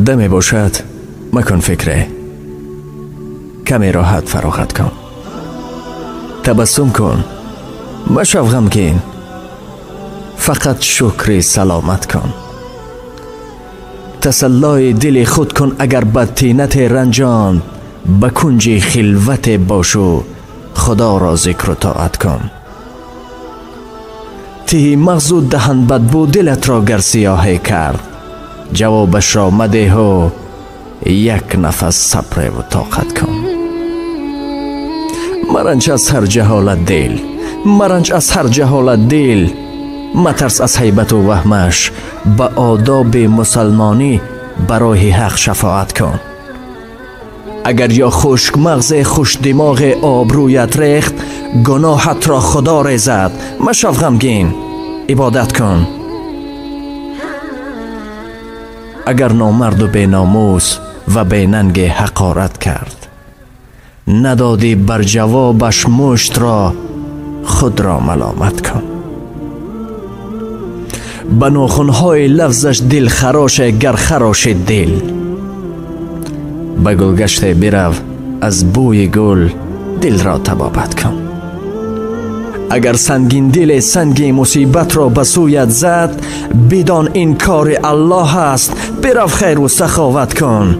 دمی باشد مکن فکره، کمی راحت فراغت کن، تبسم کن، مشو غمگین، فقط شکر سلامت کن. تسلای دل خود کن اگر بدطینت رنجان، به کنج خلوت باشو خدا را ذکر و طاعت کن. ته مغز و دهن بدبو دلت را گر سیاهی کرد، جوابش را مده و یک نفس صبر و طاقت کن. مرنج از هر جهالت دل، مرنج از هر جهالت دل، مترس از حیبت و وهمش، به آداب مسلمانی برای حق شفاعت کن. اگر یا خشک مغز خوش دماغ آبرویت ریخت، گناهت را خدا ریزد، مشو غمگین، عبادت کن. اگر نامرد و بی ناموس و بی ننگ حقارت کرد، ندادی بر جوابش مشت را، خود را ملامت کن. به ناخنهای لفظش دل خراش گر خراش دل، به گلگشت برو از بوی گل دل را طبابت کن. اگر سنگین دل سنگی مصیبت را به سویت زد، بدان این کار الله است، برو خیر و سخاوت کن.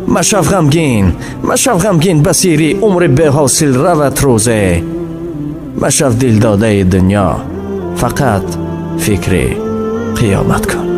مشو غمگین، مشو غمگین، بسیری عمر به حاصل روت روزه. مشو دل داده دنیا، فقط فکر قیامت کن.